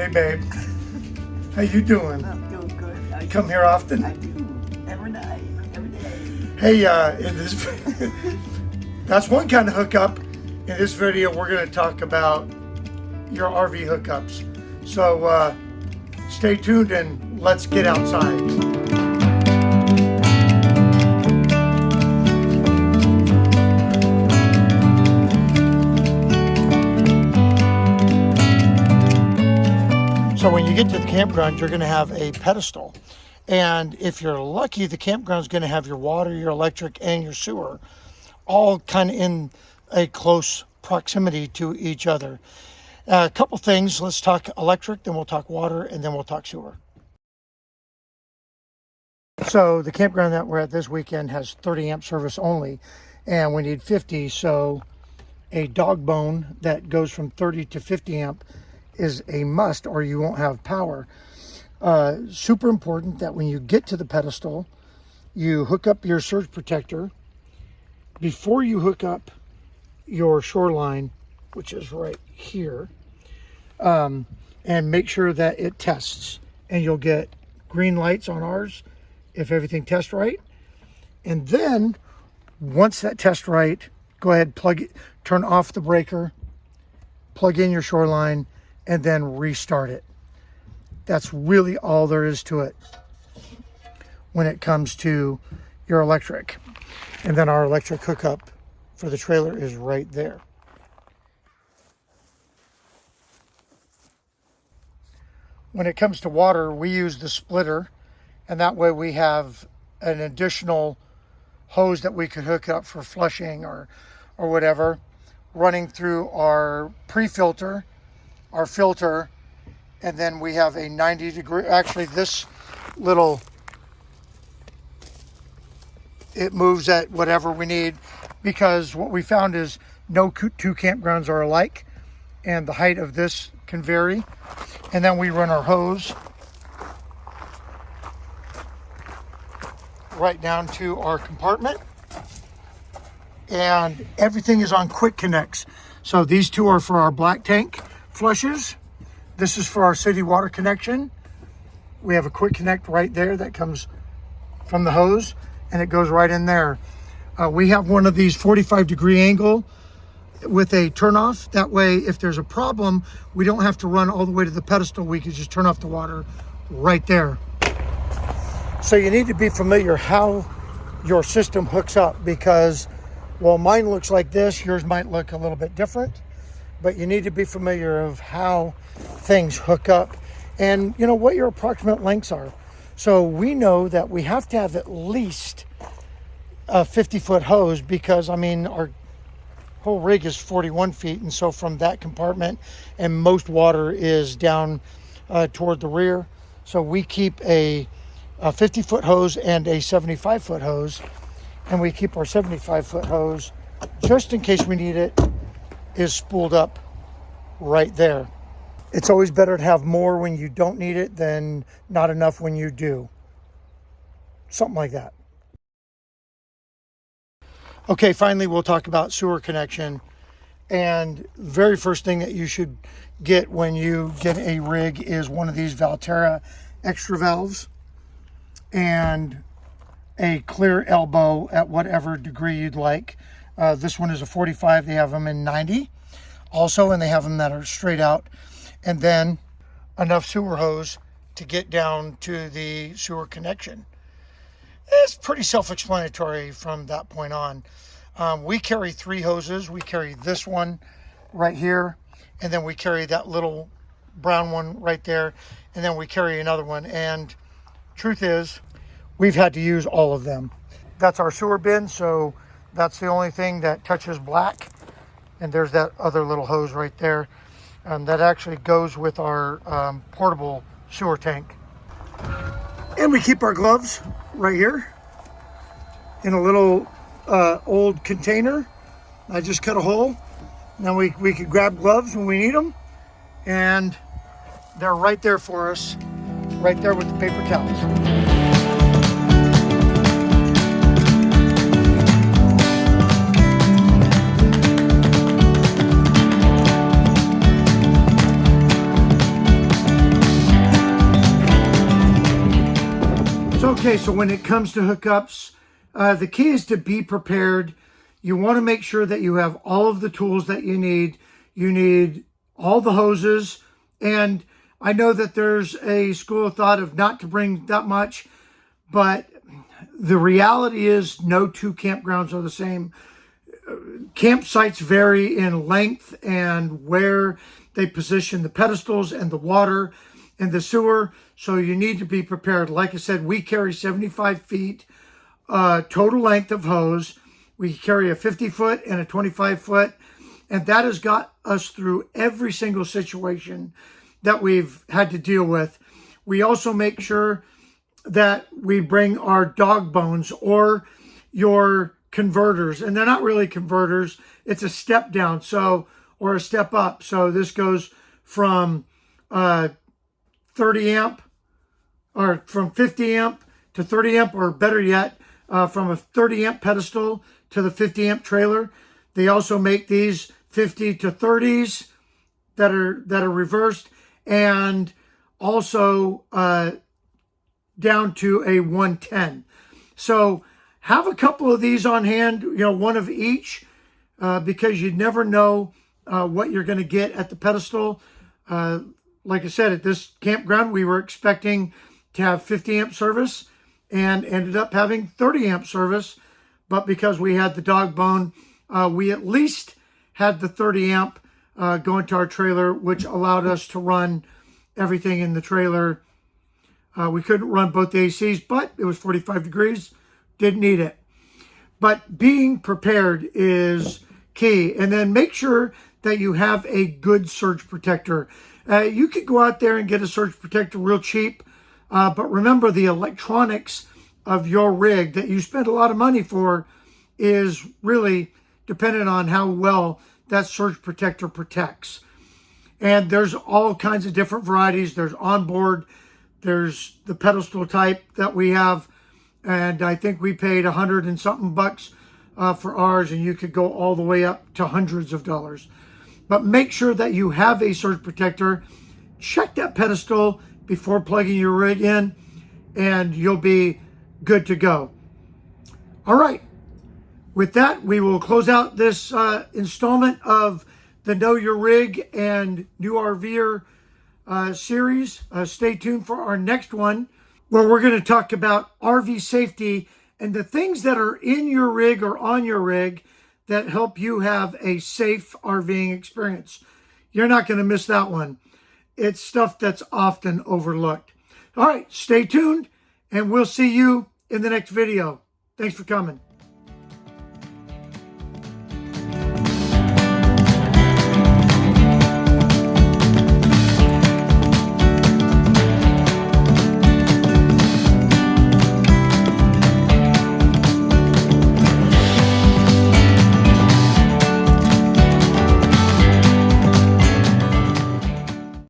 Hey, babe. How you doing? I'm doing good. You come here often? I do. Every night. Every day. Hey, in this, that's one kind of hookup. In this video, we're going to talk about your RV hookups. So stay tuned and let's get outside. So when you get to the campground, you're going to have a pedestal. And if you're lucky, the campground is going to have your water, your electric, and your sewer all kind of in a close proximity to each other. A couple things. Let's talk electric, then we'll talk water, and then we'll talk sewer. So the campground that we're at this weekend has 30 amp service only, and we need 50. So a dog bone that goes from 30 to 50 amp is a must, or you won't have power. Super important that when you get to the pedestal, you hook up your surge protector before you hook up your shoreline, which is right here, and make sure that it tests, and you'll get green lights on ours if everything tests right. And then once that tests right, go ahead, plug it, turn off the breaker, plug in your shoreline, and then restart it. That's really all there is to it when it comes to your electric. And then our electric hookup for the trailer is right there. When it comes to water, we use the splitter, and that way we have an additional hose that we could hook up for flushing or whatever, running through our pre-filter, our filter, and then we have a 90-degree, actually this little, it moves at whatever we need, because what we found is no two campgrounds are alike, and the height of this can vary. And then we run our hose right down to our compartment, and everything is on quick connects. So these two are for our black tank flushes. This is for our city water connection. We have a quick connect right there that comes from the hose, and it goes right in there. We have one of these 45-degree angle with a turnoff. That way, if there's a problem, we don't have to run all the way to the pedestal. We can just turn off the water right there. So you need to be familiar how your system hooks up, because while mine looks like this, yours might look a little bit different. But you need to be familiar of how things hook up and you know what your approximate lengths are. So we know that we have to have at least a 50-foot hose, because I mean our whole rig is 41 feet, and so from that compartment, and most water is down toward the rear. So we keep a 50-foot hose and a 75-foot hose, and we keep our 75-foot hose just in case we need it is spooled up right there. It's always better to have more when you don't need it than not enough when you do. Something like that. Okay, finally we'll talk about sewer connection. And very first thing that you should get when you get a rig is one of these Valterra extra valves and a clear elbow at whatever degree you'd like. This one is a 45. They have them in 90 also, and they have them that are straight out. And then enough sewer hose to get down to the sewer connection. It's pretty self-explanatory from that point on. We carry 3 hoses. We carry this one right here, and then we carry that little brown one right there, and then we carry another one. And truth is, we've had to use all of them. That's our sewer bin, so that's the only thing that touches black. And there's that other little hose right there. That actually goes with our portable sewer tank. And we keep our gloves right here in a little old container. I just cut a hole. Now we could grab gloves when we need them. And they're right there for us, right there with the paper towels. Okay, so when it comes to hookups, the key is to be prepared. You want to make sure that you have all of the tools that you need. You need all the hoses. And I know that there's a school of thought of not to bring that much, but the reality is no two campgrounds are the same. Campsites vary in length and where they position the pedestals and the water and the sewer. So you need to be prepared. Like I said, we carry 75 feet total length of hose. We carry a 50-foot and a 25-foot. And that has got us through every single situation that we've had to deal with. We also make sure that we bring our dog bones or your converters, and they're not really converters. It's a step down, or a step up. So this goes from 30 amp or from 50 amp to 30 amp, or better yet, from a 30 amp pedestal to the 50 amp trailer. They also make these 50 to 30s that are reversed, and also down to a 110. So have a couple of these on hand, one of each, because you never know what you're going to get at the pedestal. Like I said, at this campground, we were expecting to have 50 amp service and ended up having 30 amp service. But because we had the dog bone, we at least had the 30 amp going to our trailer, which allowed us to run everything in the trailer. We couldn't run both the ACs, but it was 45 degrees. Didn't need it. But being prepared is key. And then make sure that you have a good surge protector. You could go out there and get a surge protector real cheap. But remember, the electronics of your rig that you spend a lot of money for is really dependent on how well that surge protector protects. And there's all kinds of different varieties. There's onboard, there's the pedestal type that we have. And I think we paid $100 and something bucks for ours, and you could go all the way up to hundreds of dollars. But make sure that you have a surge protector. Check that pedestal before plugging your rig in, and you'll be good to go. All right. With that, we will close out this installment of the Know Your Rig and New RVer series. Stay tuned for our next one, where we're going to talk about RV safety and the things that are in your rig or on your rig that help you have a safe RVing experience. You're not going to miss that one. It's stuff that's often overlooked. All right, stay tuned, and we'll see you in the next video. Thanks for coming.